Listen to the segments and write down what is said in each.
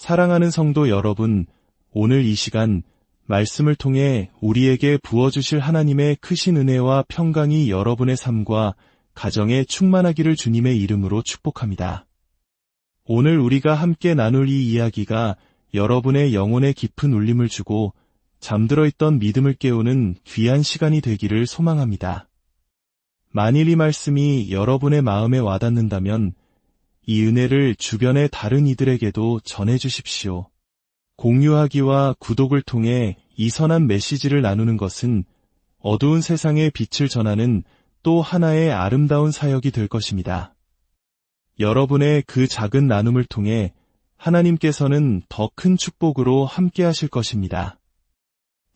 사랑하는 성도 여러분, 오늘 이 시간 말씀을 통해 우리에게 부어주실 하나님의 크신 은혜와 평강이 여러분의 삶과 가정에 충만하기를 주님의 이름으로 축복합니다. 오늘 우리가 함께 나눌 이 이야기가 여러분의 영혼에 깊은 울림을 주고 잠들어 있던 믿음을 깨우는 귀한 시간이 되기를 소망합니다. 만일 이 말씀이 여러분의 마음에 와닿는다면 이 은혜를 주변의 다른 이들에게도 전해주십시오. 공유하기와 구독을 통해 이 선한 메시지를 나누는 것은 어두운 세상의 빛을 전하는 또 하나의 아름다운 사역이 될 것입니다. 여러분의 그 작은 나눔을 통해 하나님께서는 더 큰 축복으로 함께 하실 것입니다.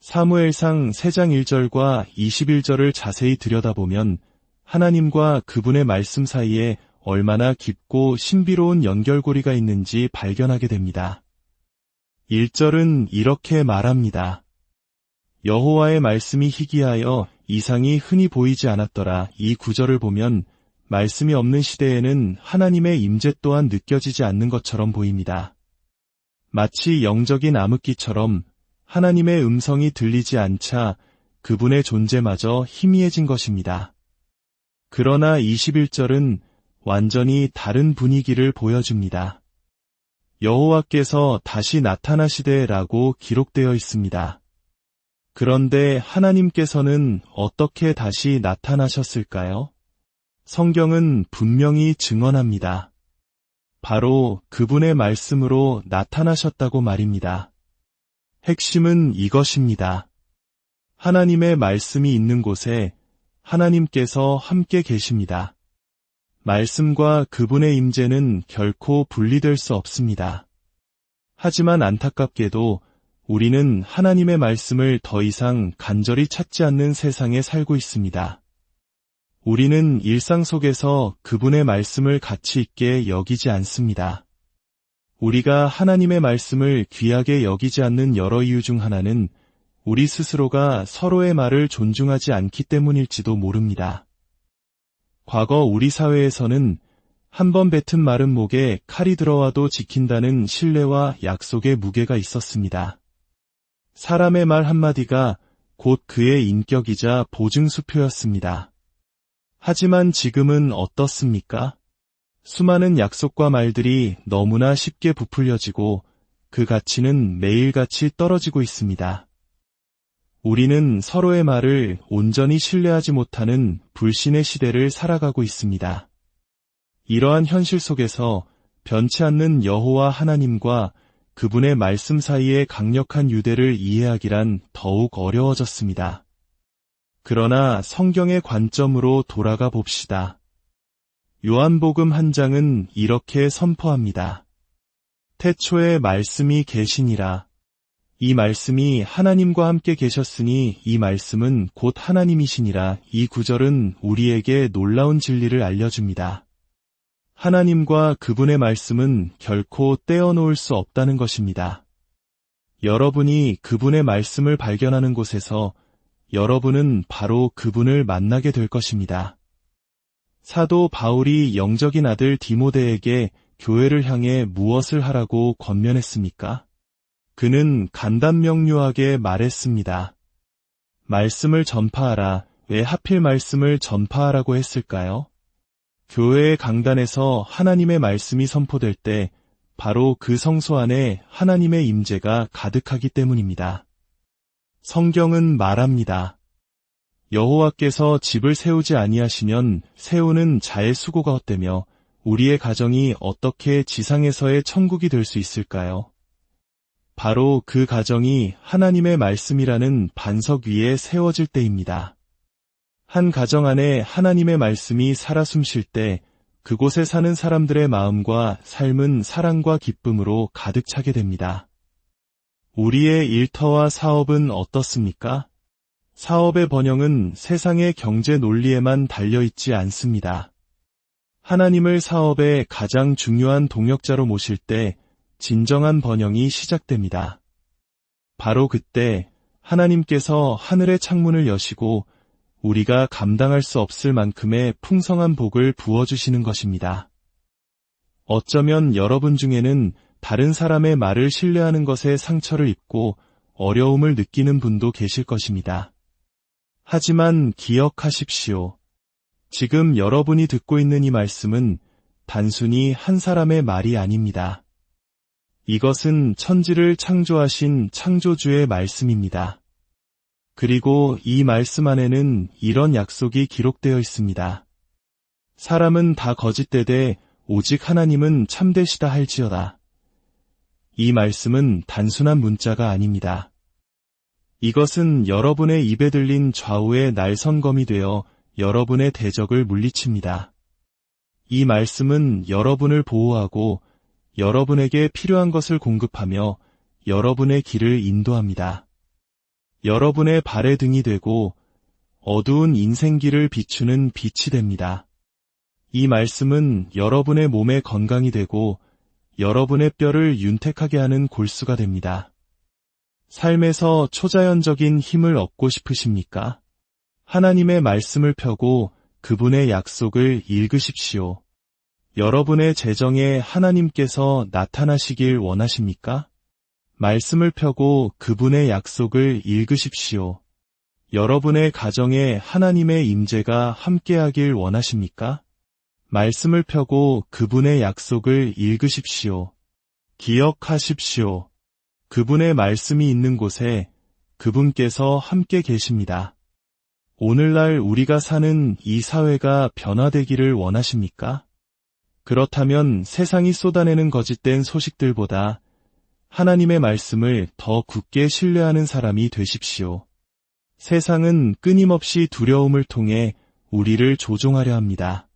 사무엘상 3장 1절과 21절을 자세히 들여다보면 하나님과 그분의 말씀 사이에 얼마나 깊고 신비로운 연결고리가 있는지 발견하게 됩니다. 1절은 이렇게 말합니다. 여호와의 말씀이 희귀하여 이상이 흔히 보이지 않았더라. 이 구절을 보면 말씀이 없는 시대에는 하나님의 임재 또한 느껴지지 않는 것처럼 보입니다. 마치 영적인 암흑기처럼 하나님의 음성이 들리지 않자 그분의 존재마저 희미해진 것입니다. 그러나 21절은 완전히 다른 분위기를 보여줍니다. 여호와께서 다시 나타나시되라고 기록되어 있습니다. 그런데 하나님께서는 어떻게 다시 나타나셨을까요? 성경은 분명히 증언합니다. 바로 그분의 말씀으로 나타나셨다고 말입니다. 핵심은 이것입니다. 하나님의 말씀이 있는 곳에 하나님께서 함께 계십니다. 말씀과 그분의 임재는 결코 분리될 수 없습니다. 하지만 안타깝게도 우리는 하나님의 말씀을 더 이상 간절히 찾지 않는 세상에 살고 있습니다. 우리는 일상 속에서 그분의 말씀을 가치 있게 여기지 않습니다. 우리가 하나님의 말씀을 귀하게 여기지 않는 여러 이유 중 하나는 우리 스스로가 서로의 말을 존중하지 않기 때문일지도 모릅니다. 과거 우리 사회에서는 한 번 뱉은 마른 목에 칼이 들어와도 지킨다는 신뢰와 약속의 무게가 있었습니다. 사람의 말 한마디가 곧 그의 인격이자 보증수표였습니다. 하지만 지금은 어떻습니까? 수많은 약속과 말들이 너무나 쉽게 부풀려지고 그 가치는 매일같이 떨어지고 있습니다. 우리는 서로의 말을 온전히 신뢰하지 못하는 불신의 시대를 살아가고 있습니다. 이러한 현실 속에서 변치 않는 여호와 하나님과 그분의 말씀 사이의 강력한 유대를 이해하기란 더욱 어려워졌습니다. 그러나 성경의 관점으로 돌아가 봅시다. 요한복음 1장은 이렇게 선포합니다. 태초에 말씀이 계시니라. 이 말씀이 하나님과 함께 계셨으니 이 말씀은 곧 하나님이시니라. 이 구절은 우리에게 놀라운 진리를 알려줍니다. 하나님과 그분의 말씀은 결코 떼어놓을 수 없다는 것입니다. 여러분이 그분의 말씀을 발견하는 곳에서 여러분은 바로 그분을 만나게 될 것입니다. 사도 바울이 영적인 아들 디모데에게 교회를 향해 무엇을 하라고 권면했습니까? 그는 간단명료하게 말했습니다. 말씀을 전파하라. 왜 하필 말씀을 전파하라고 했을까요? 교회의 강단에서 하나님의 말씀이 선포될 때 바로 그 성소 안에 하나님의 임재가 가득하기 때문입니다. 성경은 말합니다. 여호와께서 집을 세우지 아니하시면 세우는 자의 수고가 헛되며 우리의 가정이 어떻게 지상에서의 천국이 될 수 있을까요? 바로 그 가정이 하나님의 말씀이라는 반석 위에 세워질 때입니다. 한 가정 안에 하나님의 말씀이 살아 숨쉴 때 그곳에 사는 사람들의 마음과 삶은 사랑과 기쁨으로 가득 차게 됩니다. 우리의 일터와 사업은 어떻습니까? 사업의 번영은 세상의 경제 논리에만 달려있지 않습니다. 하나님을 사업의 가장 중요한 동역자로 모실 때 진정한 번영이 시작됩니다. 바로 그때 하나님께서 하늘의 창문을 여시고 우리가 감당할 수 없을 만큼의 풍성한 복을 부어주시는 것입니다. 어쩌면 여러분 중에는 다른 사람의 말을 신뢰하는 것에 상처를 입고 어려움을 느끼는 분도 계실 것입니다. 하지만 기억하십시오. 지금 여러분이 듣고 있는 이 말씀은 단순히 한 사람의 말이 아닙니다. 이것은 천지를 창조하신 창조주의 말씀입니다. 그리고 이 말씀 안에는 이런 약속이 기록되어 있습니다. 사람은 다 거짓되되 오직 하나님은 참되시다 할지어다. 이 말씀은 단순한 문자가 아닙니다. 이것은 여러분의 입에 들린 좌우의 날선검이 되어 여러분의 대적을 물리칩니다. 이 말씀은 여러분을 보호하고 여러분에게 필요한 것을 공급하며 여러분의 길을 인도합니다. 여러분의 발의 등이 되고 어두운 인생길을 비추는 빛이 됩니다. 이 말씀은 여러분의 몸의 건강이 되고 여러분의 뼈를 윤택하게 하는 골수가 됩니다. 삶에서 초자연적인 힘을 얻고 싶으십니까? 하나님의 말씀을 펴고 그분의 약속을 읽으십시오. 여러분의 재정에 하나님께서 나타나시길 원하십니까? 말씀을 펴고 그분의 약속을 읽으십시오. 여러분의 가정에 하나님의 임재가 함께하길 원하십니까? 말씀을 펴고 그분의 약속을 읽으십시오. 기억하십시오. 그분의 말씀이 있는 곳에 그분께서 함께 계십니다. 오늘날 우리가 사는 이 사회가 변화되기를 원하십니까? 그렇다면 세상이 쏟아내는 거짓된 소식들보다 하나님의 말씀을 더 굳게 신뢰하는 사람이 되십시오. 세상은 끊임없이 두려움을 통해 우리를 조종하려 합니다.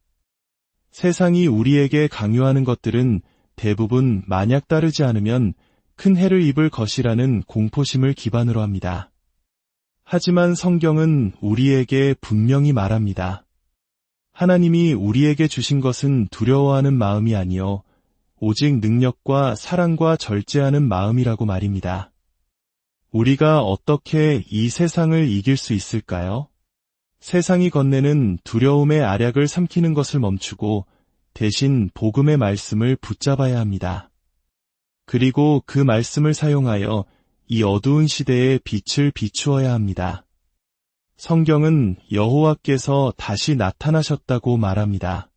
세상이 우리에게 강요하는 것들은 대부분 만약 따르지 않으면 큰 해를 입을 것이라는 공포심을 기반으로 합니다. 하지만 성경은 우리에게 분명히 말합니다. 하나님이 우리에게 주신 것은 두려워하는 마음이 아니요 오직 능력과 사랑과 절제하는 마음이라고 말입니다. 우리가 어떻게 이 세상을 이길 수 있을까요? 세상이 건네는 두려움의 알약을 삼키는 것을 멈추고 대신 복음의 말씀을 붙잡아야 합니다. 그리고 그 말씀을 사용하여 이 어두운 시대에 빛을 비추어야 합니다. 성경은 여호와께서 다시 나타나셨다고 말합니다.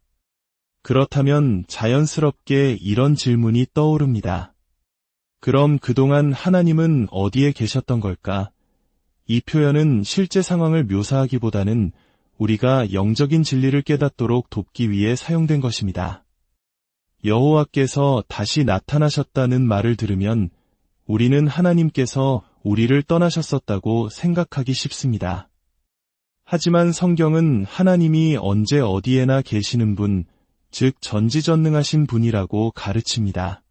그렇다면 자연스럽게 이런 질문이 떠오릅니다. 그럼 그동안 하나님은 어디에 계셨던 걸까? 이 표현은 실제 상황을 묘사하기보다는 우리가 영적인 진리를 깨닫도록 돕기 위해 사용된 것입니다. 여호와께서 다시 나타나셨다는 말을 들으면 우리는 하나님께서 우리를 떠나셨었다고 생각하기 쉽습니다. 하지만 성경은 하나님이 언제 어디에나 계시는 분, 즉 전지전능하신 분이라고 가르칩니다.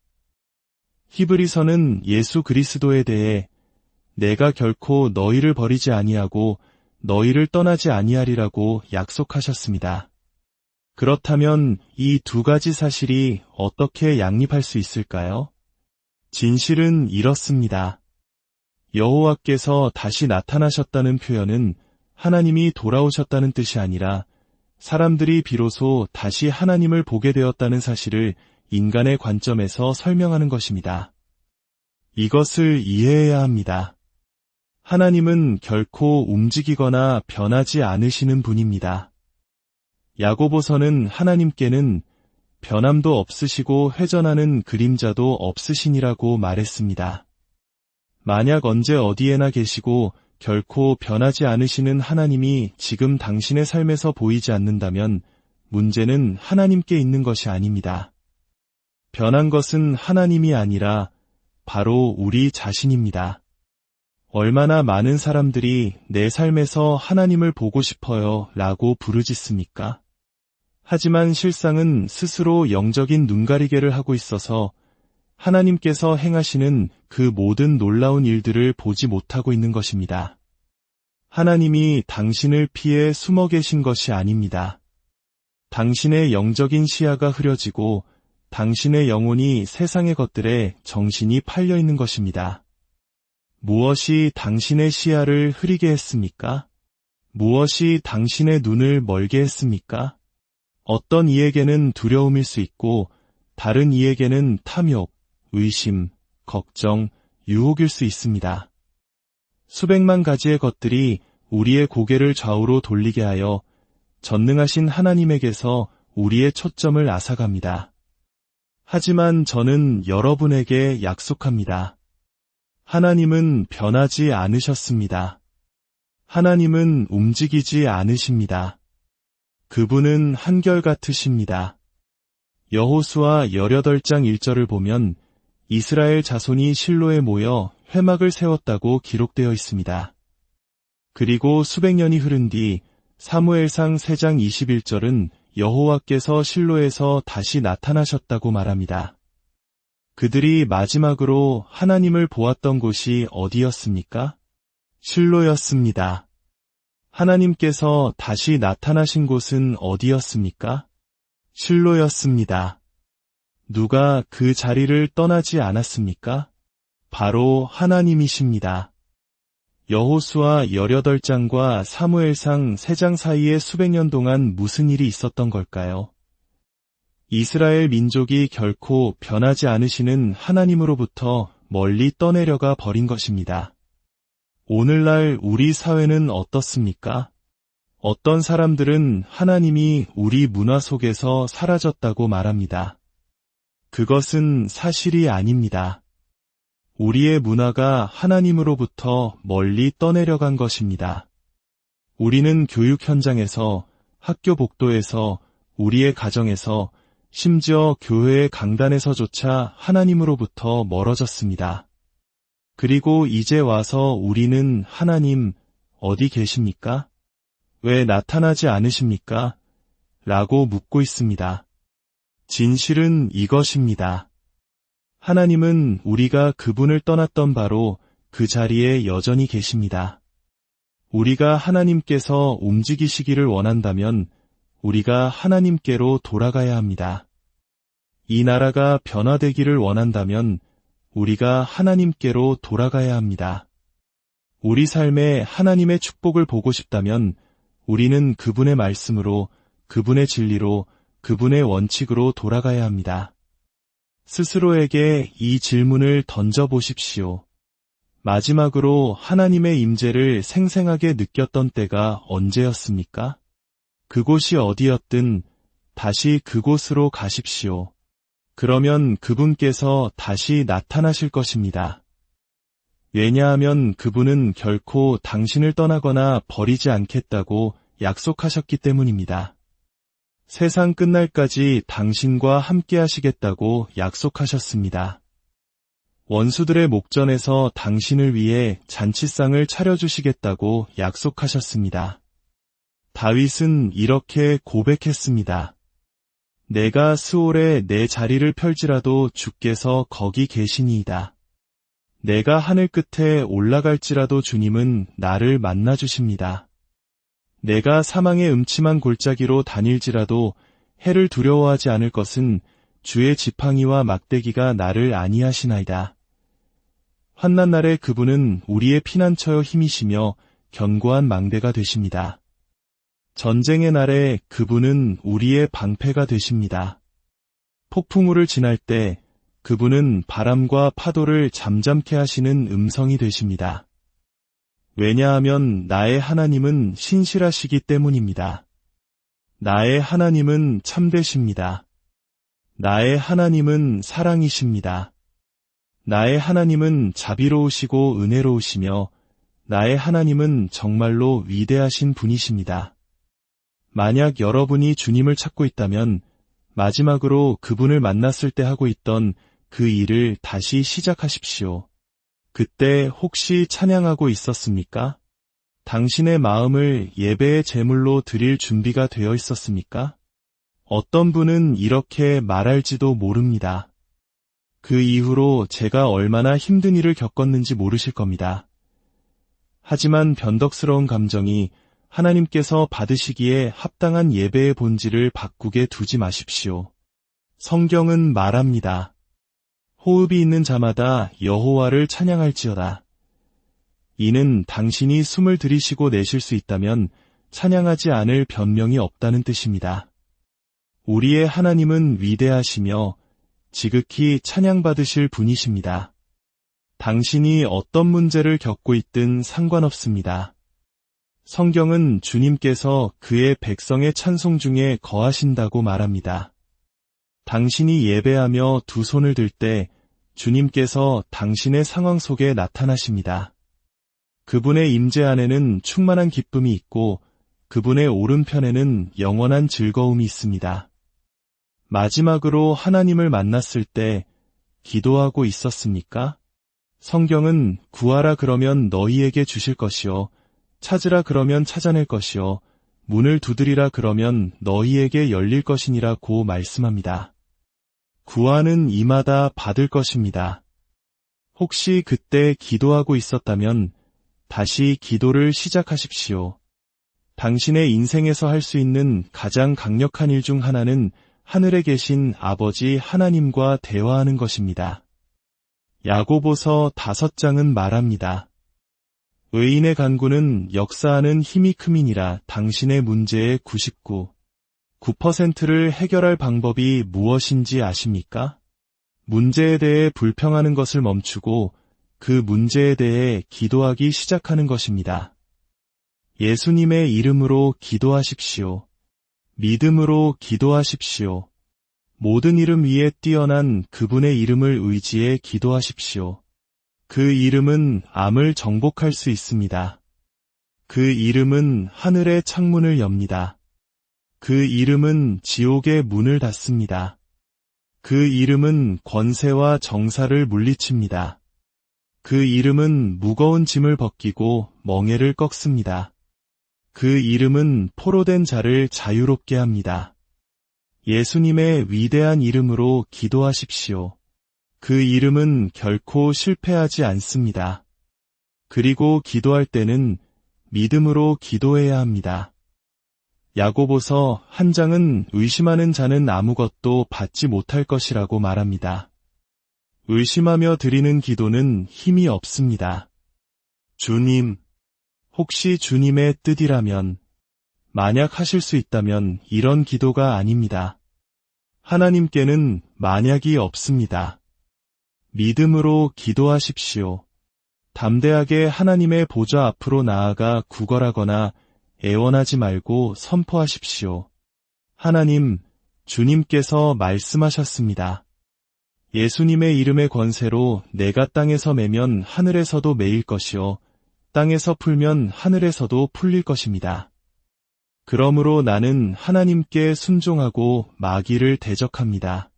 히브리서는 예수 그리스도에 대해 내가 결코 너희를 버리지 아니하고 너희를 떠나지 아니하리라고 약속하셨습니다. 그렇다면 이 두 가지 사실이 어떻게 양립할 수 있을까요? 진실은 이렇습니다. 여호와께서 다시 나타나셨다는 표현은 하나님이 돌아오셨다는 뜻이 아니라 사람들이 비로소 다시 하나님을 보게 되었다는 사실을 인간의 관점에서 설명하는 것입니다. 이것을 이해해야 합니다. 하나님은 결코 움직이거나 변하지 않으시는 분입니다. 야고보서는 하나님께는 변함도 없으시고 회전하는 그림자도 없으시니라고 말했습니다. 만약 언제 어디에나 계시고 결코 변하지 않으시는 하나님이 지금 당신의 삶에서 보이지 않는다면 문제는 하나님께 있는 것이 아닙니다. 변한 것은 하나님이 아니라 바로 우리 자신입니다. 얼마나 많은 사람들이 내 삶에서 하나님을 보고 싶어요 라고 부르짖습니까? 하지만 실상은 스스로 영적인 눈가리개를 하고 있어서 하나님께서 행하시는 그 모든 놀라운 일들을 보지 못하고 있는 것입니다. 하나님이 당신을 피해 숨어 계신 것이 아닙니다. 당신의 영적인 시야가 흐려지고 당신의 영혼이 세상의 것들에 정신이 팔려 있는 것입니다. 무엇이 당신의 시야를 흐리게 했습니까? 무엇이 당신의 눈을 멀게 했습니까? 어떤 이에게는 두려움일 수 있고 다른 이에게는 탐욕, 의심, 걱정, 유혹일 수 있습니다. 수백만 가지의 것들이 우리의 고개를 좌우로 돌리게 하여 전능하신 하나님에게서 우리의 초점을 앗아갑니다. 하지만 저는 여러분에게 약속합니다. 하나님은 변하지 않으셨습니다. 하나님은 움직이지 않으십니다. 그분은 한결같으십니다. 여호수아 18장 1절을 보면 이스라엘 자손이 실로에 모여 회막을 세웠다고 기록되어 있습니다. 그리고 수백 년이 흐른 뒤 사무엘상 3장 21절은 여호와께서 실로에서 다시 나타나셨다고 말합니다. 그들이 마지막으로 하나님을 보았던 곳이 어디였습니까? 실로였습니다. 하나님께서 다시 나타나신 곳은 어디였습니까? 실로였습니다. 누가 그 자리를 떠나지 않았습니까? 바로 하나님이십니다. 여호수아 18장과 사무엘상 3장 사이에 수백 년 동안 무슨 일이 있었던 걸까요? 이스라엘 민족이 결코 변하지 않으시는 하나님으로부터 멀리 떠내려가 버린 것입니다. 오늘날 우리 사회는 어떻습니까? 어떤 사람들은 하나님이 우리 문화 속에서 사라졌다고 말합니다. 그것은 사실이 아닙니다. 우리의 문화가 하나님으로부터 멀리 떠내려간 것입니다. 우리는 교육 현장에서, 학교 복도에서, 우리의 가정에서, 심지어 교회의 강단에서조차 하나님으로부터 멀어졌습니다. 그리고 이제 와서 우리는 하나님, 어디 계십니까? 왜 나타나지 않으십니까? 라고 묻고 있습니다. 진실은 이것입니다. 하나님은 우리가 그분을 떠났던 바로 그 자리에 여전히 계십니다. 우리가 하나님께서 움직이시기를 원한다면 우리가 하나님께로 돌아가야 합니다. 이 나라가 변화되기를 원한다면 우리가 하나님께로 돌아가야 합니다. 우리 삶에 하나님의 축복을 보고 싶다면 우리는 그분의 말씀으로, 그분의 진리로, 그분의 원칙으로 돌아가야 합니다. 스스로에게 이 질문을 던져보십시오. 마지막으로 하나님의 임재를 생생하게 느꼈던 때가 언제였습니까? 그곳이 어디였든 다시 그곳으로 가십시오. 그러면 그분께서 다시 나타나실 것입니다. 왜냐하면 그분은 결코 당신을 떠나거나 버리지 않겠다고 약속하셨기 때문입니다. 세상 끝날까지 당신과 함께 하시겠다고 약속하셨습니다. 원수들의 목전에서 당신을 위해 잔치상을 차려주시겠다고 약속하셨습니다. 다윗은 이렇게 고백했습니다. 내가 스올에 내 자리를 펼지라도 주께서 거기 계시니이다. 내가 하늘 끝에 올라갈지라도 주님은 나를 만나주십니다. 내가 사망의 음침한 골짜기로 다닐지라도 해를 두려워하지 않을 것은 주의 지팡이와 막대기가 나를 안위하시나이다. 환난 날에 그분은 우리의 피난처여 힘이시며 견고한 망대가 되십니다. 전쟁의 날에 그분은 우리의 방패가 되십니다. 폭풍우를 지날 때 그분은 바람과 파도를 잠잠케 하시는 음성이 되십니다. 왜냐하면 나의 하나님은 신실하시기 때문입니다. 나의 하나님은 참되십니다. 나의 하나님은 사랑이십니다. 나의 하나님은 자비로우시고 은혜로우시며 나의 하나님은 정말로 위대하신 분이십니다. 만약 여러분이 주님을 찾고 있다면 마지막으로 그분을 만났을 때 하고 있던 그 일을 다시 시작하십시오. 그때 혹시 찬양하고 있었습니까? 당신의 마음을 예배의 제물로 드릴 준비가 되어 있었습니까? 어떤 분은 이렇게 말할지도 모릅니다. 그 이후로 제가 얼마나 힘든 일을 겪었는지 모르실 겁니다. 하지만 변덕스러운 감정이 하나님께서 받으시기에 합당한 예배의 본질을 바꾸게 두지 마십시오. 성경은 말합니다. 호흡이 있는 자마다 여호와를 찬양할지어다. 이는 당신이 숨을 들이쉬고 내쉴 수 있다면 찬양하지 않을 변명이 없다는 뜻입니다. 우리의 하나님은 위대하시며 지극히 찬양받으실 분이십니다. 당신이 어떤 문제를 겪고 있든 상관없습니다. 성경은 주님께서 그의 백성의 찬송 중에 거하신다고 말합니다. 당신이 예배하며 두 손을 들 때 주님께서 당신의 상황 속에 나타나십니다. 그분의 임재 안에는 충만한 기쁨이 있고 그분의 오른편에는 영원한 즐거움이 있습니다. 마지막으로 하나님을 만났을 때 기도하고 있었습니까? 성경은 구하라 그러면 너희에게 주실 것이요 찾으라 그러면 찾아낼 것이요 문을 두드리라 그러면 너희에게 열릴 것이니라고 말씀합니다. 구하는 이마다 받을 것입니다. 혹시 그때 기도하고 있었다면 다시 기도를 시작하십시오. 당신의 인생에서 할 수 있는 가장 강력한 일 중 하나는 하늘에 계신 아버지 하나님과 대화하는 것입니다. 야고보서 5장은 말합니다. 의인의 간구는 역사하는 힘이 큼이니라. 당신의 문제의 99%를 해결할 방법이 무엇인지 아십니까? 문제에 대해 불평하는 것을 멈추고 그 문제에 대해 기도하기 시작하는 것입니다. 예수님의 이름으로 기도하십시오. 믿음으로 기도하십시오. 모든 이름 위에 뛰어난 그분의 이름을 의지해 기도하십시오. 그 이름은 암을 정복할 수 있습니다. 그 이름은 하늘의 창문을 엽니다. 그 이름은 지옥의 문을 닫습니다. 그 이름은 권세와 정사를 물리칩니다. 그 이름은 무거운 짐을 벗기고 멍에를 꺾습니다. 그 이름은 포로된 자를 자유롭게 합니다. 예수님의 위대한 이름으로 기도하십시오. 그 이름은 결코 실패하지 않습니다. 그리고 기도할 때는 믿음으로 기도해야 합니다. 야고보서 1장은 의심하는 자는 아무것도 받지 못할 것이라고 말합니다. 의심하며 드리는 기도는 힘이 없습니다. 주님, 혹시 주님의 뜻이라면, 만약 하실 수 있다면 이런 기도가 아닙니다. 하나님께는 만약이 없습니다. 믿음으로 기도하십시오. 담대하게 하나님의 보좌 앞으로 나아가 구걸하거나 애원하지 말고 선포하십시오. 하나님, 주님께서 말씀하셨습니다. 예수님의 이름의 권세로 내가 땅에서 매면 하늘에서도 매일 것이요 땅에서 풀면 하늘에서도 풀릴 것입니다. 그러므로 나는 하나님께 순종하고 마귀를 대적합니다.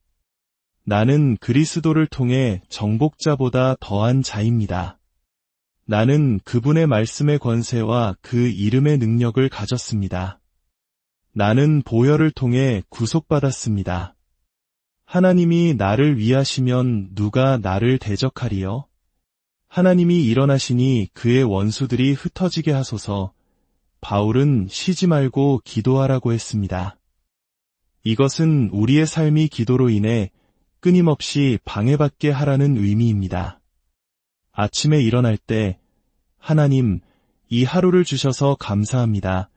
나는 그리스도를 통해 정복자보다 더한 자입니다. 나는 그분의 말씀의 권세와 그 이름의 능력을 가졌습니다. 나는 보혈을 통해 구속받았습니다. 하나님이 나를 위하시면 누가 나를 대적하리요? 하나님이 일어나시니 그의 원수들이 흩어지게 하소서. 바울은 쉬지 말고 기도하라고 했습니다. 이것은 우리의 삶이 기도로 인해 끊임없이 방해받게 하라는 의미입니다. 아침에 일어날 때 하나님, 이 하루를 주셔서 감사합니다.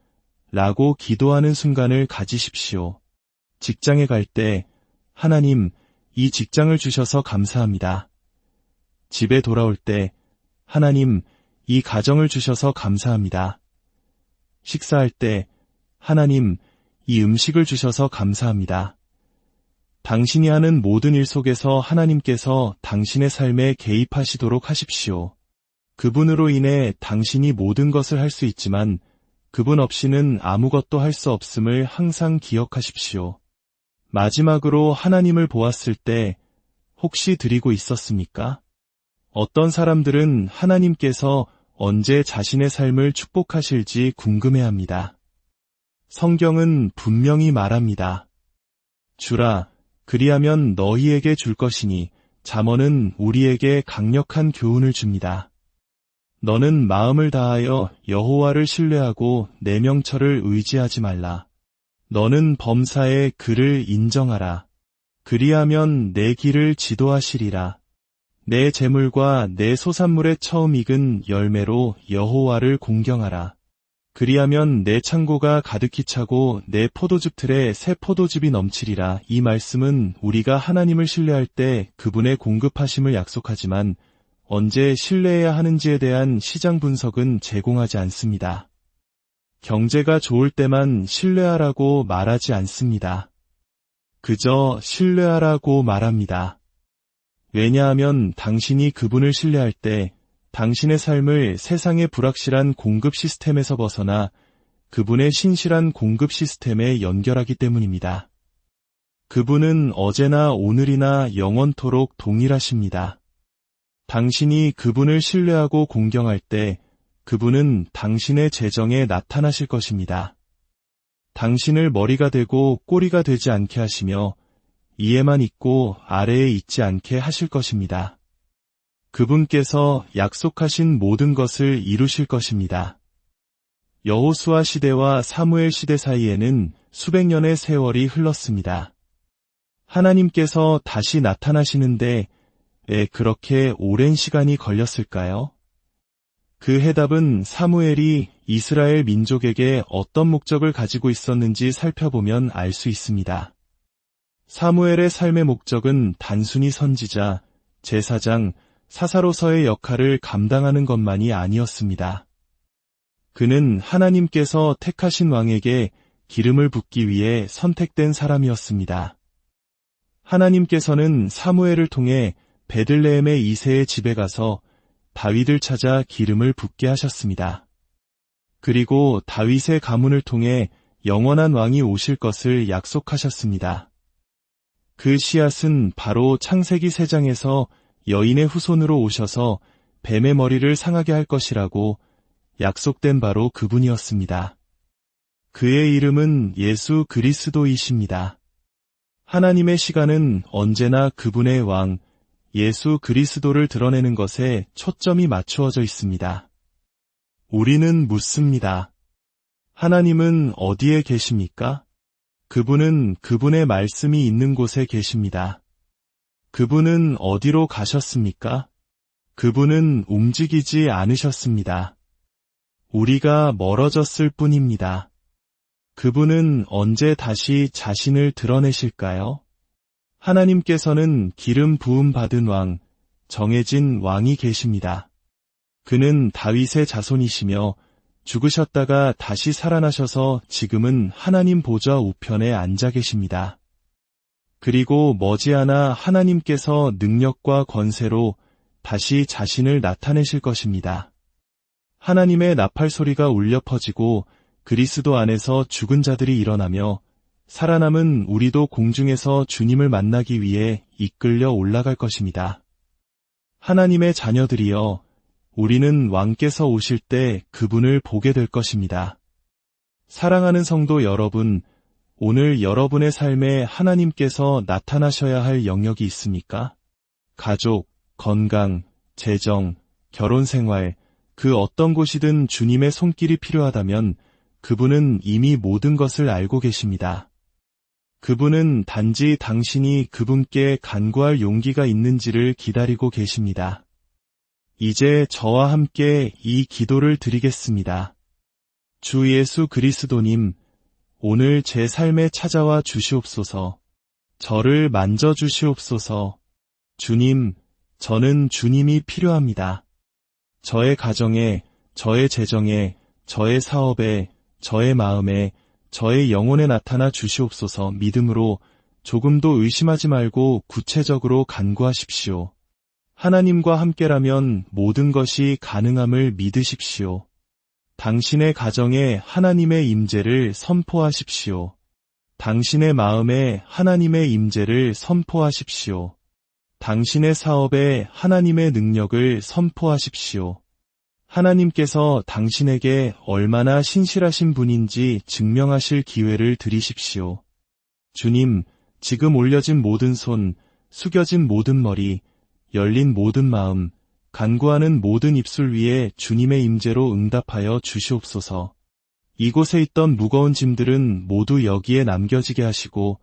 라고 기도하는 순간을 가지십시오. 직장에 갈 때 하나님, 이 직장을 주셔서 감사합니다. 집에 돌아올 때 하나님, 이 가정을 주셔서 감사합니다. 식사할 때 하나님, 이 음식을 주셔서 감사합니다. 당신이 하는 모든 일 속에서 하나님께서 당신의 삶에 개입하시도록 하십시오. 그분으로 인해 당신이 모든 것을 할 수 있지만 그분 없이는 아무것도 할 수 없음을 항상 기억하십시오. 마지막으로 하나님을 보았을 때 혹시 드리고 있었습니까? 어떤 사람들은 하나님께서 언제 자신의 삶을 축복하실지 궁금해합니다. 성경은 분명히 말합니다. 주라, 그리하면 너희에게 줄 것이니 잠언은 우리에게 강력한 교훈을 줍니다. 너는 마음을 다하여 여호와를 신뢰하고 내 명철을 의지하지 말라. 너는 범사에 그를 인정하라. 그리하면 내 길을 지도하시리라. 내 재물과 내 소산물의 처음 익은 열매로 여호와를 공경하라. 그리하면 내 창고가 가득히 차고 내 포도즙 틀에 새 포도즙이 넘치리라. 이 말씀은 우리가 하나님을 신뢰할 때 그분의 공급하심을 약속하지만 언제 신뢰해야 하는지에 대한 시장 분석은 제공하지 않습니다. 경제가 좋을 때만 신뢰하라고 말하지 않습니다. 그저 신뢰하라고 말합니다. 왜냐하면 당신이 그분을 신뢰할 때 당신의 삶을 세상의 불확실한 공급 시스템에서 벗어나 그분의 신실한 공급 시스템에 연결하기 때문입니다. 그분은 어제나 오늘이나 영원토록 동일하십니다. 당신이 그분을 신뢰하고 공경할 때 그분은 당신의 재정에 나타나실 것입니다. 당신을 머리가 되고 꼬리가 되지 않게 하시며 위에만 있고 아래에 있지 않게 하실 것입니다. 그분께서 약속하신 모든 것을 이루실 것입니다. 여호수아 시대와 사무엘 시대 사이에는 수백 년의 세월이 흘렀습니다. 하나님께서 다시 나타나시는데 왜 그렇게 오랜 시간이 걸렸을까요? 그 해답은 사무엘이 이스라엘 민족에게 어떤 목적을 가지고 있었는지 살펴보면 알 수 있습니다. 사무엘의 삶의 목적은 단순히 선지자, 제사장, 사사로서의 역할을 감당하는 것만이 아니었습니다. 그는 하나님께서 택하신 왕에게 기름을 붓기 위해 선택된 사람이었습니다. 하나님께서는 사무엘을 통해 베들레헴의 이새의 집에 가서 다윗을 찾아 기름을 붓게 하셨습니다. 그리고 다윗의 가문을 통해 영원한 왕이 오실 것을 약속하셨습니다. 그 씨앗은 바로 창세기 3장에서 여인의 후손으로 오셔서 뱀의 머리를 상하게 할 것이라고 약속된 바로 그분이었습니다. 그의 이름은 예수 그리스도이십니다. 하나님의 시간은 언제나 그분의 왕, 예수 그리스도를 드러내는 것에 초점이 맞추어져 있습니다. 우리는 묻습니다. 하나님은 어디에 계십니까? 그분은 그분의 말씀이 있는 곳에 계십니다. 그분은 어디로 가셨습니까? 그분은 움직이지 않으셨습니다. 우리가 멀어졌을 뿐입니다. 그분은 언제 다시 자신을 드러내실까요? 하나님께서는 기름 부음 받은 왕, 정해진 왕이 계십니다. 그는 다윗의 자손이시며 죽으셨다가 다시 살아나셔서 지금은 하나님 보좌 우편에 앉아 계십니다. 그리고 머지않아 하나님께서 능력과 권세로 다시 자신을 나타내실 것입니다. 하나님의 나팔 소리가 울려 퍼지고 그리스도 안에서 죽은 자들이 일어나며 살아남은 우리도 공중에서 주님을 만나기 위해 이끌려 올라갈 것입니다. 하나님의 자녀들이여, 우리는 왕께서 오실 때 그분을 보게 될 것입니다. 사랑하는 성도 여러분, 오늘 여러분의 삶에 하나님께서 나타나셔야 할 영역이 있습니까? 가족, 건강, 재정, 결혼 생활, 그 어떤 곳이든 주님의 손길이 필요하다면 그분은 이미 모든 것을 알고 계십니다. 그분은 단지 당신이 그분께 간구할 용기가 있는지를 기다리고 계십니다. 이제 저와 함께 이 기도를 드리겠습니다. 주 예수 그리스도님, 오늘 제 삶에 찾아와 주시옵소서. 저를 만져주시옵소서. 주님, 저는 주님이 필요합니다. 저의 가정에, 저의 재정에, 저의 사업에, 저의 마음에, 저의 영혼에 나타나 주시옵소서. 믿음으로 조금도 의심하지 말고 구체적으로 간구하십시오. 하나님과 함께라면 모든 것이 가능함을 믿으십시오. 당신의 가정에 하나님의 임재를 선포하십시오. 당신의 마음에 하나님의 임재를 선포하십시오. 당신의 사업에 하나님의 능력을 선포하십시오. 하나님께서 당신에게 얼마나 신실하신 분인지 증명하실 기회를 드리십시오. 주님, 지금 올려진 모든 손, 숙여진 모든 머리, 열린 모든 마음, 간구하는 모든 입술 위에 주님의 임재로 응답하여 주시옵소서. 이곳에 있던 무거운 짐들은 모두 여기에 남겨지게 하시고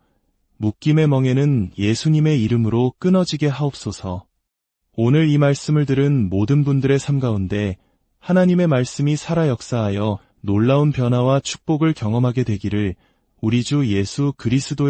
묶임의 멍에는 예수님의 이름으로 끊어지게 하옵소서. 오늘 이 말씀을 들은 모든 분들의 삶 가운데 하나님의 말씀이 살아 역사하여 놀라운 변화와 축복을 경험하게 되기를 우리 주 예수 그리스도의